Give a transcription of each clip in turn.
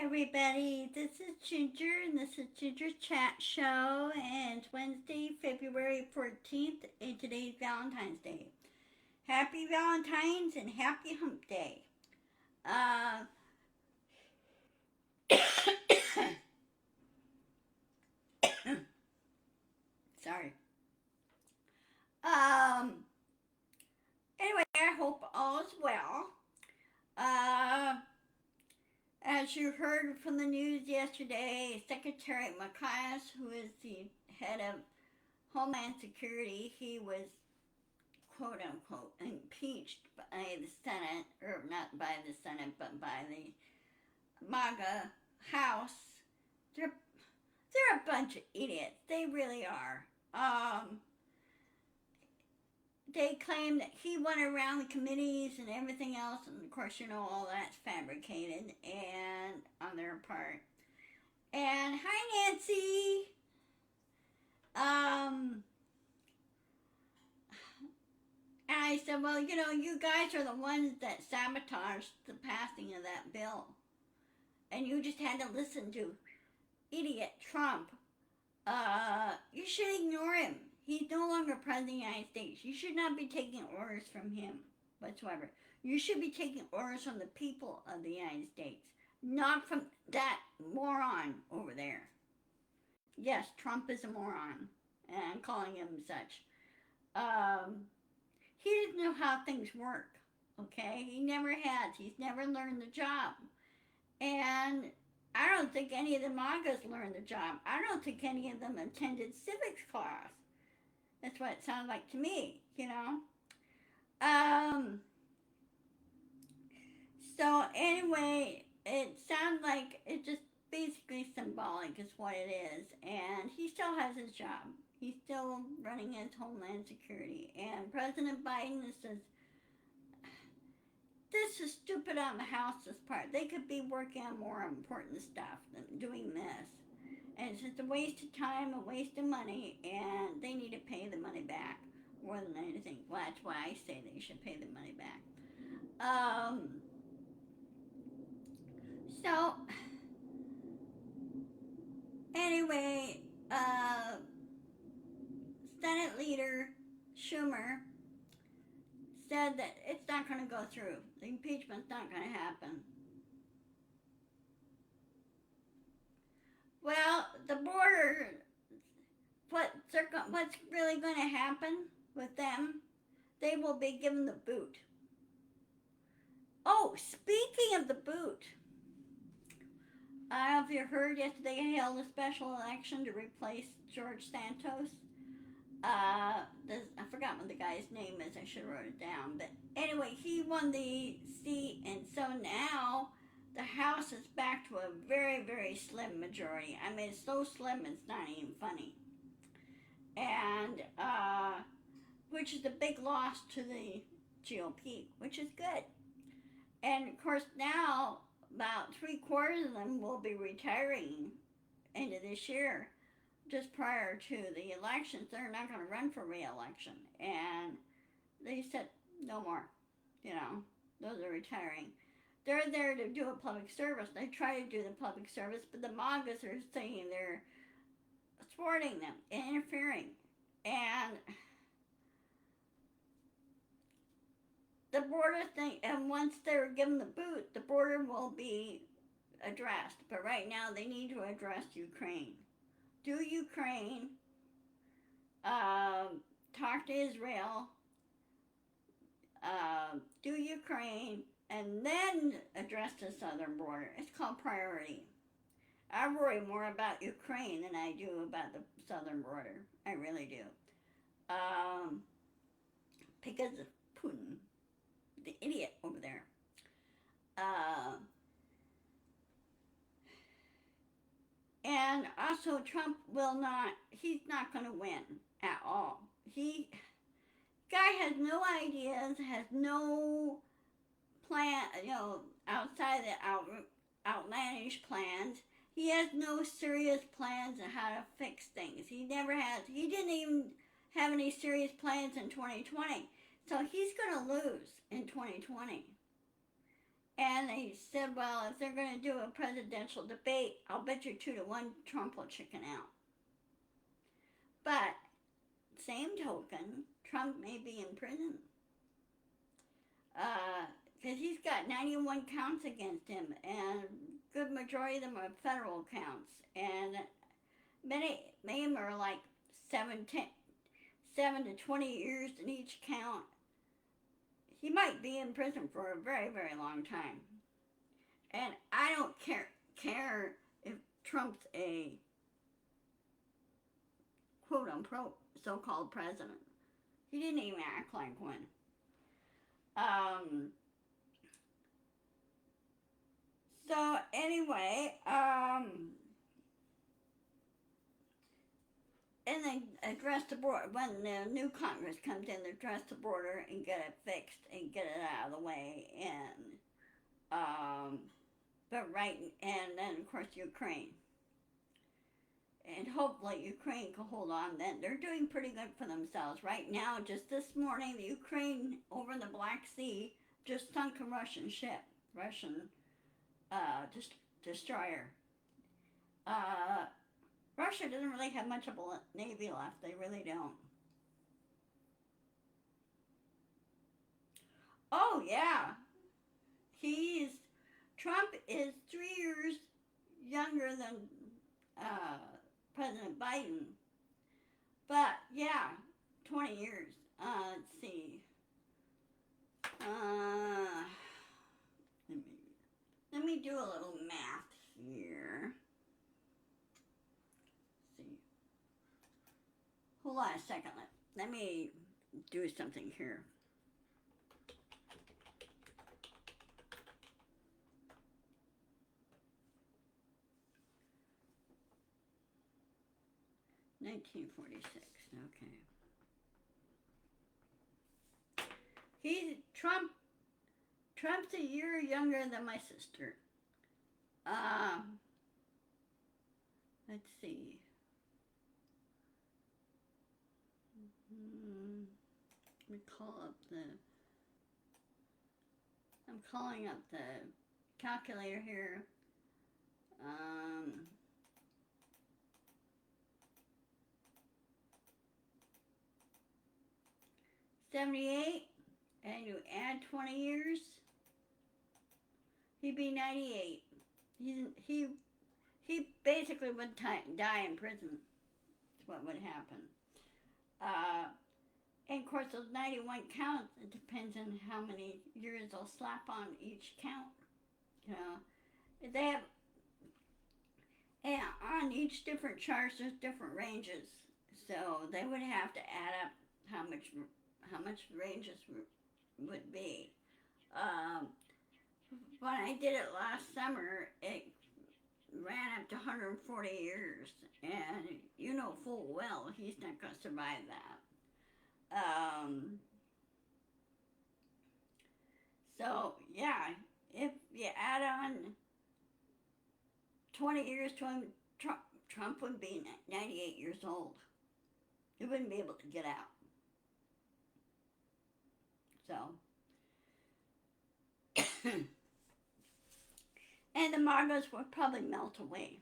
everybody, this is Ginger, and this is Ginger's Chat Show, and it's Wednesday, February 14th, and today's Valentine's Day. Happy Valentine's and happy Hump Day. Uh, sorry. Um, anyway, I hope all is well. Uh, as you heard from the news yesterday, Secretary Macias, who is the head of Homeland Security, he was quote unquote impeached by the Senate, or not by the Senate, but by the MAGA House. They're a bunch of idiots. They really are. They claim that he went around the committees and everything else, and of course, you know, all that's fabricated and on their part. And hi, Nancy. And I said, well, you know, you guys are the ones that sabotaged the passing of that bill. And you just had to listen to idiot Trump. You should ignore him. He's no longer president of the United States. You should not be taking orders from him whatsoever. You should be taking orders from the people of the United States, not from that moron over there. Yes, Trump is a moron, and I'm calling him such. He doesn't know how things work, okay? He never has. He's never learned the job. And I don't think any of the MAGAs learned the job. I don't think any of them attended civics class. That's what it sounds like to me, you know? So anyway, it sounds like it's just basically symbolic is what it is. And he still has his job. He's still running his Homeland Security. And President Biden says, this is stupid on the House's part. They could be working on more important stuff than doing this. And it's just a waste of time, a waste of money, and they need to pay the money back more than anything. Well, that's why I say they should pay the money back. So, anyway, Senate Leader Schumer said that it's not going to go through. The impeachment's not going to happen. Well, the border, what's really going to happen with them, they will be given the boot. Oh, speaking of the boot, I don't know if you heard yesterday they held a special election to replace George Santos. I forgot what the guy's name is. I should have wrote it down. But anyway, he won the seat, and so now the House is back to a very, very slim majority. I mean, it's so slim it's not even funny. And, which is a big loss to the GOP, which is good. And of course now, about 3/4 of them will be retiring into this year. Just prior to the elections, they're not going to run for re-election. And they said, no more. You know, those are retiring. They're there to do a public service. They try to do the public service, but the MAGAs are saying they're thwarting them and interfering. And the border thing, and once they're given the boot, the border will be addressed. But right now, they need to address Ukraine. Do Ukraine, talk to Israel, do Ukraine, and then address the southern border. It's called priority. I worry more about Ukraine than I do about the southern border. I really do. Because of Putin, the idiot over there. And also, Trump he's not going to win at all. Guy has no ideas, has no plan, outside the outlandish plans. He has no serious plans on how to fix things. He never has. He didn't even have any serious plans in 2020. So he's going to lose in 2020. And they said, well, if they're going to do a presidential debate, I'll bet you 2-1 Trump will chicken out. But, same token, Trump may be in prison. Because he's got 91 counts against him, and a good majority of them are federal counts. And many of them are like 7 to 20 years in each count. He might be in prison for a very, very long time. And I don't care if Trump's a quote unquote so-called president. He didn't even act like one. So anyway, and they address the border when the new Congress comes in. They address the border and get it fixed and get it out of the way. And then of course Ukraine, and hopefully Ukraine can hold on. Then they're doing pretty good for themselves right now. Just this morning, the Ukraine over in the Black Sea just sunk a Russian ship, destroyer. Russia doesn't really have much of a navy left. They really don't. Oh yeah, Trump is 3 years younger than uh, President Biden. But yeah, 20 years. Let's see. Let me do a little math here. Let's see. Hold on a second. Let me do something here. $1946. Okay. Trump's a year younger than my sister. Let's see. Let me call up I'm calling up the calculator here. 78, and you add 20 years, he'd be 98. He basically would die in prison. That's what would happen. And of course, those 91 counts, it depends on how many years they'll slap on each count. You know, they have, and on each different charge, there's different ranges. So they would have to add up how much ranges would be. When I did it last summer, it ran up to 140 years, and you know full well he's not going to survive that. So yeah, if you add on 20 years to him, Trump would be 98 years old. He wouldn't be able to get out. So, and the margos will probably melt away,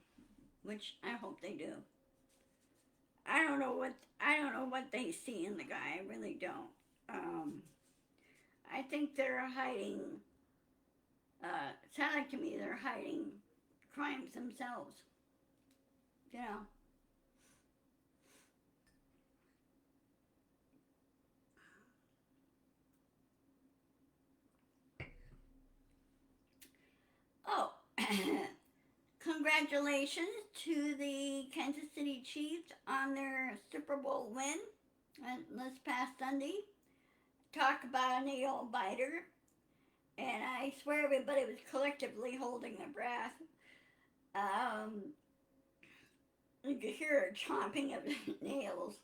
which I hope they do. I don't know what they see in the guy. I really don't. I think they're hiding. It sounds like to me they're hiding crimes themselves. You know. Oh, congratulations to the Kansas City Chiefs on their Super Bowl win this past Sunday. Talk about a nail biter. And I swear everybody was collectively holding their breath. You could hear a chomping of nails.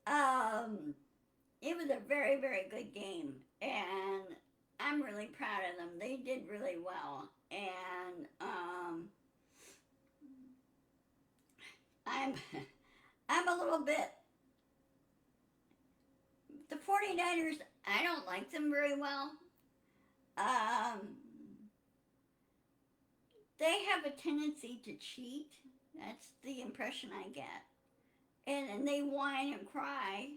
It was a very, very good game. And I'm really proud of them. They did really well. And I'm a little bit, the 49ers, I don't like them very well. they have a tendency to cheat. That's the impression I get. And they whine and cry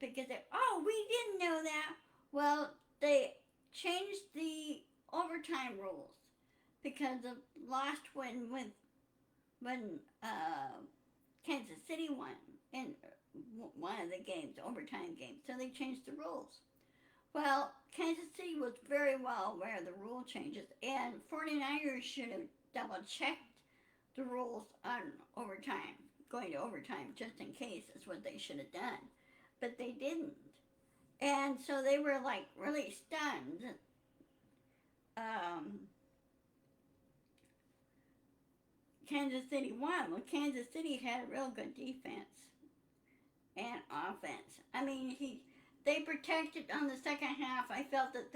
because they, oh, we didn't know that. Well, they changed the overtime rules because of last when Kansas City won in one of the games, overtime games. So they changed the rules. Well, Kansas City was very well aware of the rule changes, and 49ers should have double checked the rules on overtime, going to overtime just in case is what they should have done. But they didn't. And so they were like really stunned. Um, Kansas City won. Well, Kansas City had a real good defense and offense. I mean, they protected on the second half. I felt that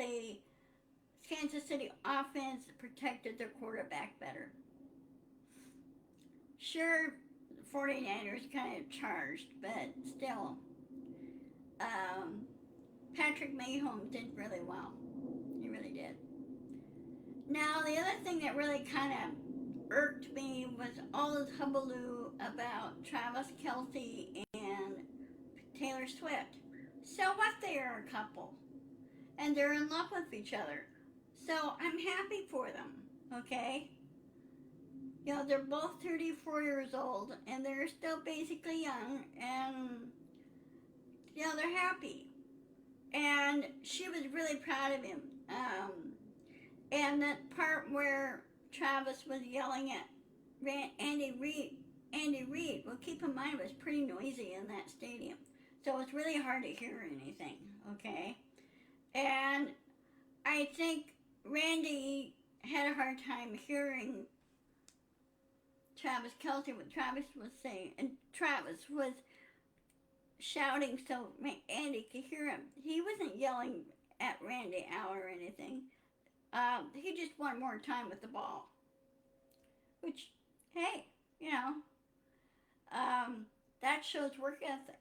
Kansas City offense protected their quarterback better. Sure, the 49ers kind of charged, but still, Patrick Mahomes did really well. He really did. Now, the other thing that really kind of irked me was all this hubbub about Travis Kelce and Taylor Swift. So what? They are a couple, and they're in love with each other. So I'm happy for them. Okay. You know, they're both 34 years old, and they're still basically young, and you know they're happy. And she was really proud of him. And that part where Travis was yelling at Andy Reid. Well, keep in mind it was pretty noisy in that stadium, so it's really hard to hear anything. Okay, and I think Randy had a hard time hearing Travis Kelce, what Travis was saying, and Travis was shouting so Andy could hear him. He wasn't yelling at Randy out or anything. He just wanted more time with the ball. Which, hey, you know, that shows work ethic.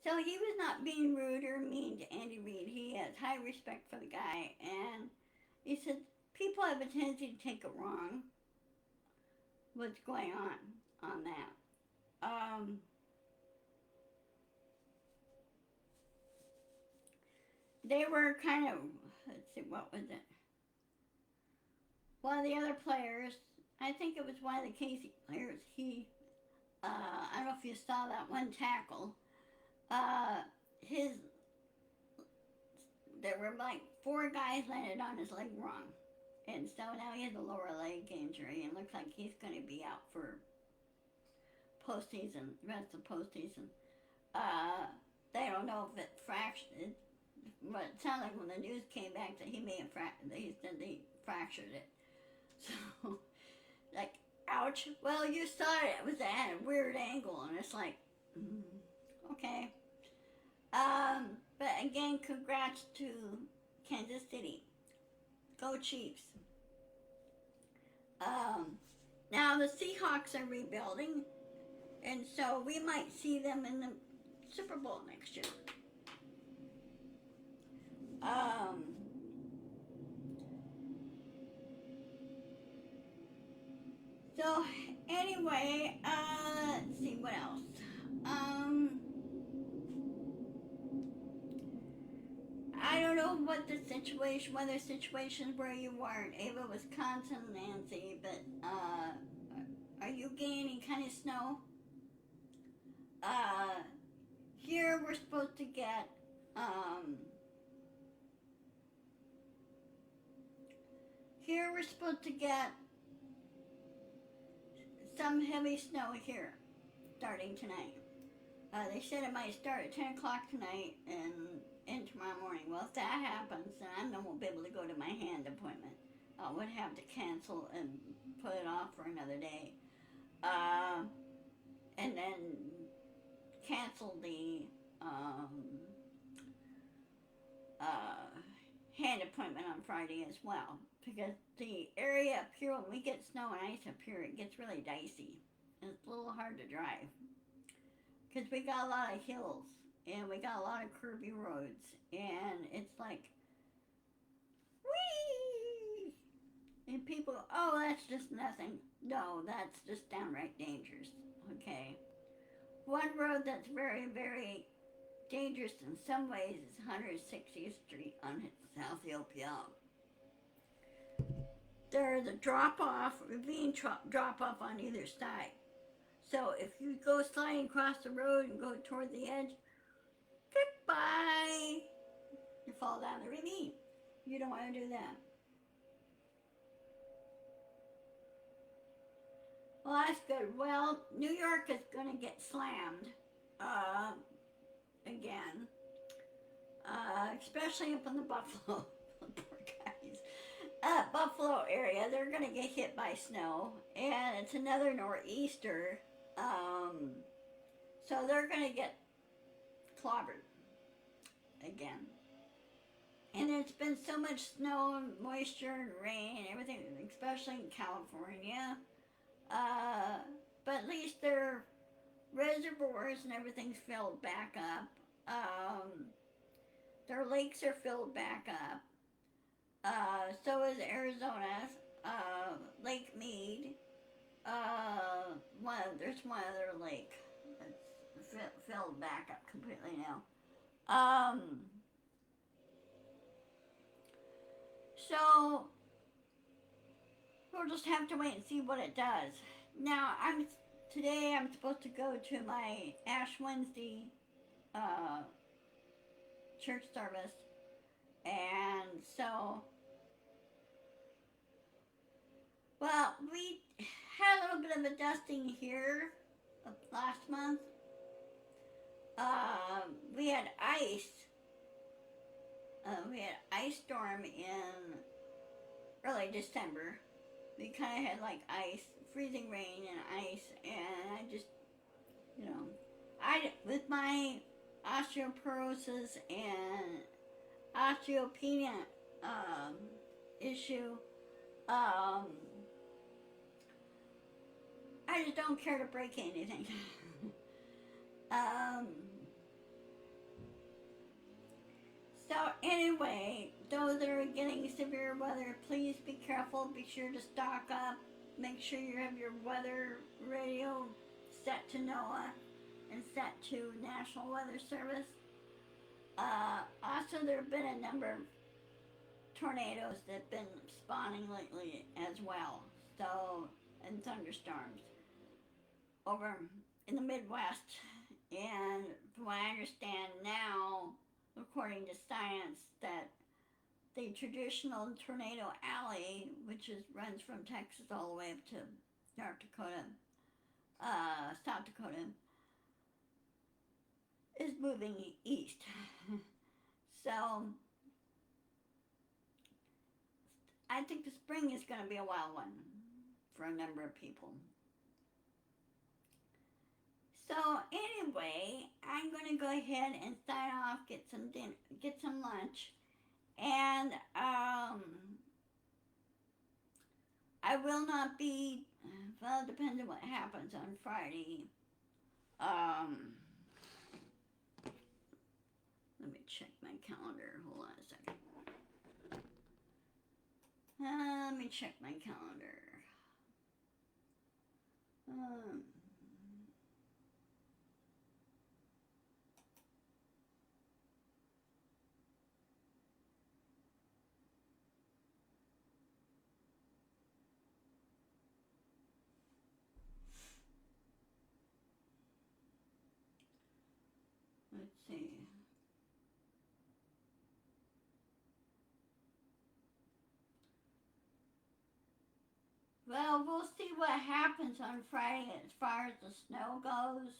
So he was not being rude or mean to Andy Reid. He has high respect for the guy, and he said people have a tendency to take it wrong. What's going on that? They were kind of, let's see, what was it? One of the other players, I think it was one of the Casey players, I don't know if you saw that one tackle, there were like 4 guys landed on his leg wrong. And so now he has a lower leg injury and looks like he's going to be out for postseason, the rest of postseason. They don't know if it fractured it, but it sounded like when the news came back that he may have they said they fractured it. So, like, ouch. Well, you saw it. It was at a weird angle, and it's like, okay. But again, congrats to Kansas City. Go Chiefs. Now the Seahawks are rebuilding, and so we might see them in the Super Bowl next year. So anyway, let's see what else. I don't know what the situation, weather situations where you are in Ava, Wisconsin, Nancy, but are you getting any kind of snow? Here we're supposed to get some heavy snow here starting tonight. They said it might start at 10 o'clock tonight and tomorrow morning. Well, if that happens, then I won't be able to go to my hand appointment. I would have to cancel and put it off for another day. And then cancel the hand appointment on Friday as well. Because the area up here, when we get snow and ice up here, it gets really dicey. And it's a little hard to drive. Because we got a lot of hills. And we got a lot of curvy roads. And it's like, whee! And people go, oh, that's just nothing. No, that's just downright dangerous. Okay. One road that's very, very dangerous in some ways is 160th Street on South Yopiel. There's a drop-off, ravine drop-off on either side. So if you go sliding across the road and go toward the edge, goodbye, you fall down the ravine. You don't want to do that. Well, that's good. Well, New York is going to get slammed again, especially up in the Buffalo, poor guys, Buffalo area. They're going to get hit by snow, and it's another nor'easter, so they're going to get clobbered again. And there's been so much snow and moisture and rain and everything, especially in California. But at least their reservoirs and everything's filled back up. Their lakes are filled back up. So is Arizona's. Lake Mead. There's one other lake that's filled back up completely now. So we'll just have to wait and see what it does. Now, today I'm supposed to go to my Ash Wednesday church service, and so, well, we had a little bit of a dusting here last month. We had ice. We had ice storm in early December. We kind of had like ice, freezing rain and ice, and I just, with my osteoporosis and osteopenia issue, I just don't care to break anything. So anyway, those that are getting severe weather, please be careful. Be sure to stock up. Make sure you have your weather radio set to NOAA and set to National Weather Service. Also, there have been a number of tornadoes that have been spawning lately as well. So, and thunderstorms over in the Midwest. And from what I understand now, according to science, that the traditional tornado alley, which runs from Texas all the way up to North Dakota, South Dakota, is moving east. So I think the spring is going to be a wild one for a number of people. So anyway, I'm going to go ahead and sign off, get some dinner, get some lunch, and I will not be, well, it depends on what happens on Friday. Let me check my calendar. Hold on a second. Let me check my calendar. Let's see. Well, we'll see what happens on Friday as far as the snow goes.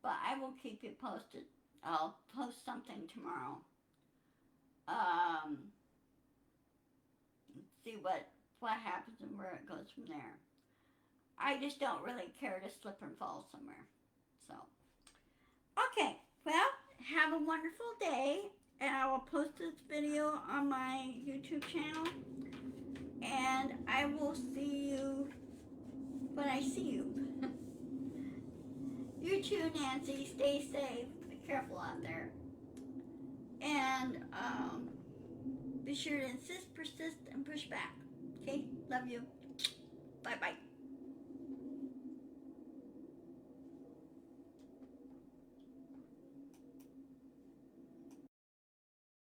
But I will keep you posted. I'll post something tomorrow. See what happens and where it goes from there. I just don't really care to slip and fall somewhere. So, okay. Well, have a wonderful day. And I will post this video on my YouTube channel. And I will see you when I see you. You too, Nancy. Stay safe. Be careful out there. And be sure to insist, persist, and push back. Okay, love you. Bye bye.